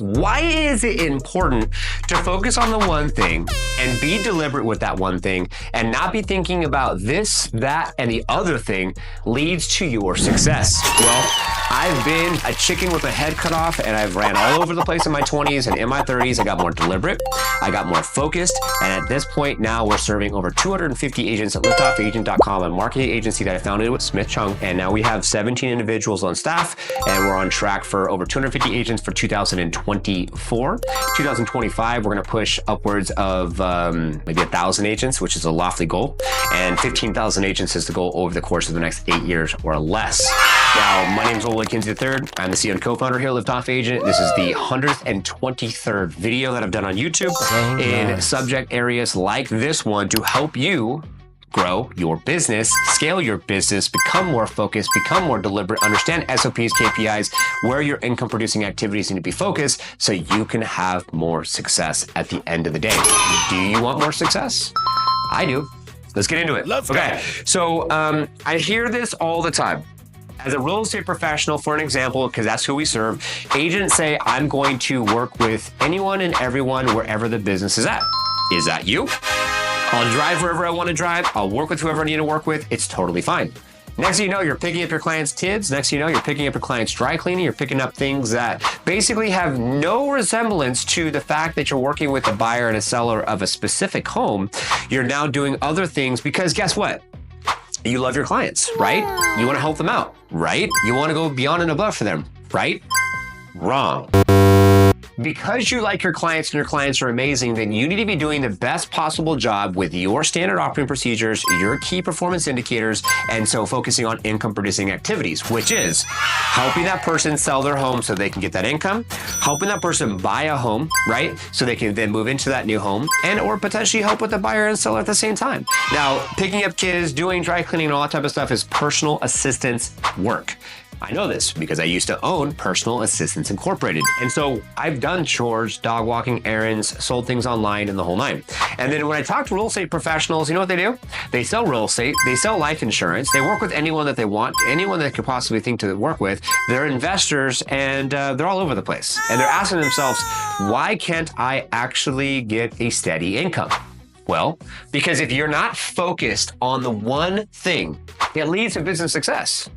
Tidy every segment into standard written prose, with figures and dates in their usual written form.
Why is it important to focus on the one thing and be deliberate with that one thing and not be thinking about this, that, and the other thing leads to your success? Well, I've been a chicken with a head cut off, and I've ran all over the place in my 20s, and in my 30s, I got more deliberate, I got more focused, and at this point now we're serving over 250 agents at LiftoffAgent.com, a marketing agency that I founded with Smith Chung, and now we have 17 individuals on staff, and we're on track for over 250 agents for 2024. 2025, we're gonna push upwards of maybe 1,000 agents, which is a lofty goal, and 15,000 agents is the goal over the course of the next 8 years or less. Now, my name is Kinsey III. I'm the CEO and co-founder here at Liftoff Agent. This is the 123rd video that I've done on YouTube in subject areas like this one to help you grow your business, scale your business, become more focused, become more deliberate, understand SOPs, KPIs, where your income producing activities need to be focused so you can have more success at the end of the day. Do you want more success? I do. Let's get into it. Let's go. So I hear this all the time. As a real estate professional, for an example, because that's who we serve, agents say, I'm going to work with anyone and everyone wherever the business is at. Is that you? I'll drive wherever I want to drive. I'll work with whoever I need to work with. It's totally fine. Next thing you know, you're picking up your client's kids. Next thing you know, you're picking up your client's dry cleaning. You're picking up things that basically have no resemblance to the fact that you're working with a buyer and a seller of a specific home. You're now doing other things because guess what? You love your clients, right? You want to help them out, right? You want to go beyond and above for them, right? Wrong. Because you like your clients and your clients are amazing, then you need to be doing the best possible job with your standard operating procedures, your key performance indicators, and so focusing on income producing activities, which is helping that person sell their home so they can get that income, helping that person buy a home, right? So they can then move into that new home and or potentially help with the buyer and seller at the same time. Now, picking up kids, doing dry cleaning and all that type of stuff is personal assistance work. I know this because I used to own Personal Assistants Incorporated. And so I've done chores, dog walking, errands, sold things online and the whole nine. And then when I talk to real estate professionals, you know what they do? They sell real estate, they sell life insurance, they work with anyone that they want, anyone that could possibly think to work with. They're investors and they're all over the place. And they're asking themselves, why can't I actually get a steady income? Well, because if you're not focused on the one thing, it leads to business success.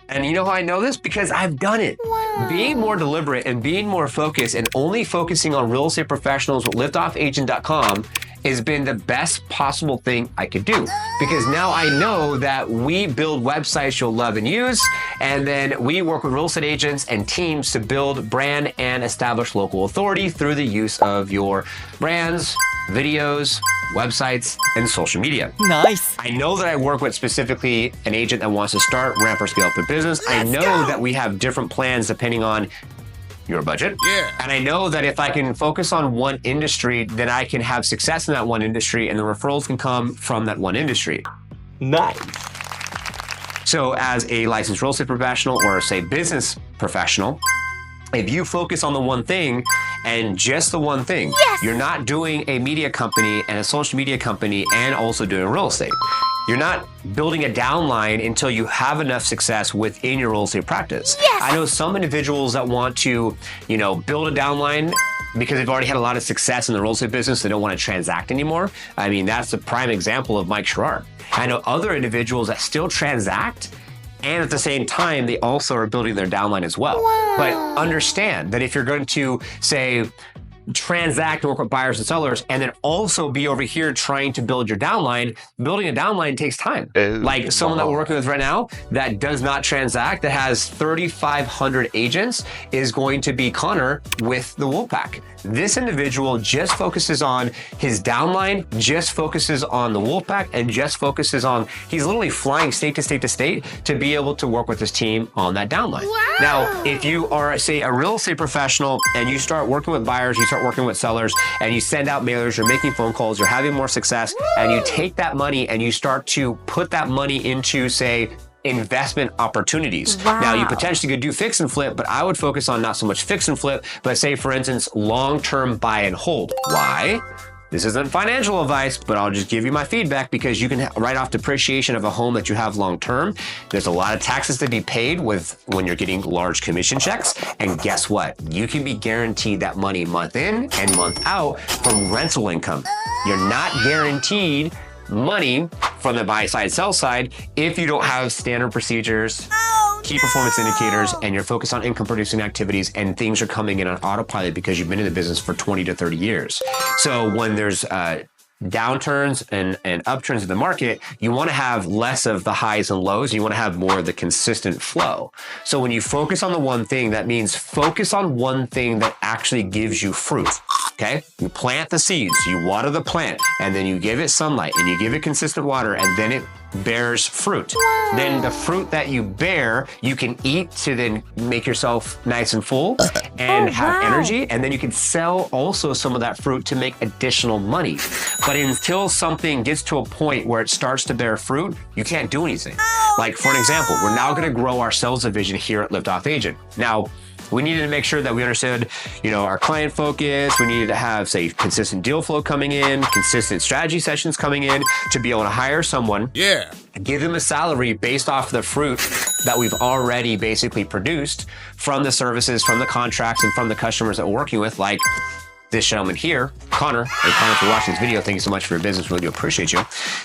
And you know how I know this? Because I've done it. Wow. Being more deliberate and being more focused and only focusing on real estate professionals with liftoffagent.com has been the best possible thing I could do. Because now I know that we build websites you'll love and use, and then we work with real estate agents and teams to build brand and establish local authority through the use of your brands, videos, websites, and social media. Nice. I know that I work with specifically an agent that wants to start, ramp, or scale up their business. I know that we have different plans depending on your budget. Yeah. And I know that if I can focus on one industry, then I can have success in that one industry and the referrals can come from that one industry. Nice. So as a licensed real estate professional or say business professional, if you focus on the one thing and just the one thing, you're not doing a media company and a social media company and also doing real estate. You're not building a downline until you have enough success within your real estate practice. I know some individuals that want to, build a downline because they've already had a lot of success in the real estate business. They don't want to transact anymore. I mean, that's the prime example of Mike Sherrard. I know other individuals that still transact, and at the same time, they also are building their downline as well. Wow. But understand that if you're going to, say, transact, work with buyers and sellers, and then also be over here trying to build your downline, building a downline takes time. Like someone that we're working with right now that does not transact, that has 3,500 agents, is going to be Connor with the Wolfpack. This individual just focuses on his downline, just focuses on the Wolfpack, and just focuses on, he's literally flying state to state to state to be able to work with his team on that downline. Wow. Now, if you are, say, a real estate professional and you start working with buyers, you start working with sellers, and you send out mailers, you're making phone calls, you're having more success, and you take that money and you start to put that money into, say, investment opportunities. Wow. Now, you potentially could do fix and flip, but I would focus on not so much fix and flip, but say, for instance, long-term buy and hold. Why? This isn't financial advice, but I'll just give you my feedback because you can write off depreciation of a home that you have long-term. There's a lot of taxes to be paid when you're getting large commission checks. And guess what? You can be guaranteed that money month in and month out from rental income. You're not guaranteed money from the buy side, sell side if you don't have standard procedures, key performance indicators, and you're focused on income producing activities and things are coming in on autopilot because you've been in the business for 20 to 30 years. So when there's downturns and upturns in the market, you want to have less of the highs and lows. You want to have more of the consistent flow. So when you focus on the one thing, that means focus on one thing that actually gives you fruit. Okay? You plant the seeds, you water the plant, and then you give it sunlight and you give it consistent water, and then it bears fruit. Then the fruit that you bear, you can eat to then make yourself nice and full and have energy. And then you can sell also some of that fruit to make additional money. But until something gets to a point where it starts to bear fruit, you can't do anything. Like for an example, we're now going to grow our sales division here at Liftoff Agent. Now, we needed to make sure that we understood, our client focus. We needed to have, say, consistent deal flow coming in, consistent strategy sessions coming in to be able to hire someone. Yeah. Give them a salary based off the fruit that we've already basically produced from the services, from the contracts, and from the customers that we're working with, like this gentleman here, Connor. And Connor, for watching this video, thank you so much for your business. Really do appreciate you.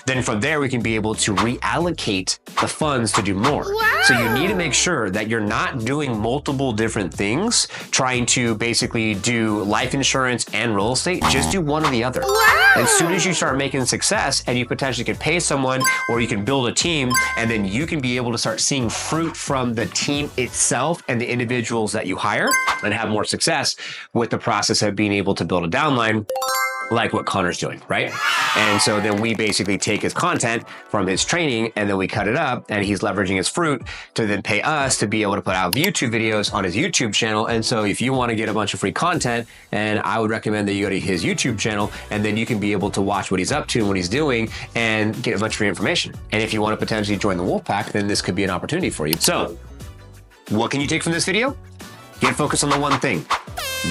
Then from there, we can be able to reallocate the funds to do more. Wow. So you need to make sure that you're not doing multiple different things, trying to basically do life insurance and real estate. Just do one or the other. Wow. As soon as you start making success and you potentially could pay someone or you can build a team, and then you can be able to start seeing fruit from the team itself and the individuals that you hire and have more success with the process of being able to build a downline like what Connor's doing, right? And so then we basically take his content from his training and then we cut it up and he's leveraging his fruit to then pay us to be able to put out YouTube videos on his YouTube channel. And so if you want to get a bunch of free content, and I would recommend that you go to his YouTube channel and then you can be able to watch what he's up to and what he's doing and get a bunch of free information. And if you want to potentially join the Wolfpack, then this could be an opportunity for you. So what can you take from this video? Get focused on the one thing.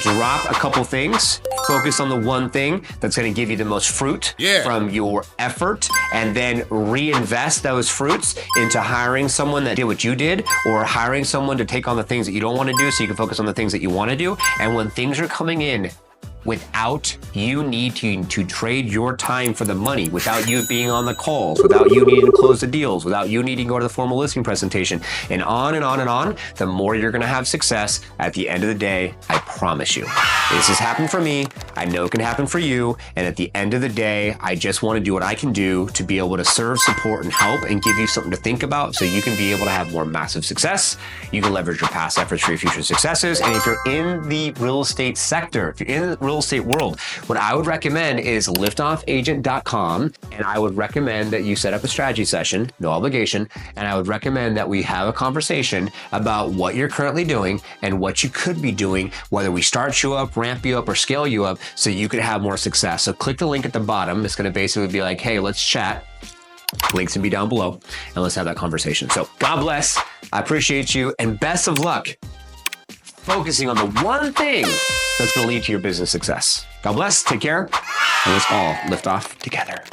Drop a couple things, focus on the one thing that's going to give you the most fruit from your effort, and then reinvest those fruits into hiring someone that did what you did, or hiring someone to take on the things that you don't want to do so you can focus on the things that you want to do. And when things are coming in without you needing to trade your time for the money, without you being on the calls, without you needing to close the deals, without you needing to go to the formal listing presentation, and on and on and on, the more you're going to have success at the end of the day. I promise you. This has happened for me. I know it can happen for you. And at the end of the day, I just want to do what I can do to be able to serve, support, and help and give you something to think about so you can be able to have more massive success. You can leverage your past efforts for your future successes. And if you're in the real estate sector, if you're in the real estate world, what I would recommend is liftoffagent.com. And I would recommend that you set up a strategy session, no obligation. And I would recommend that we have a conversation about what you're currently doing and what you could be doing, whether we start you up, ramp you up, or scale you up so you could have more success. So click the link at the bottom. It's going to basically be like, hey, let's chat. Links will be down below and let's have that conversation. So God bless. I appreciate you and best of luck focusing on the one thing that's going to lead to your business success. God bless. Take care. And let's all lift off together.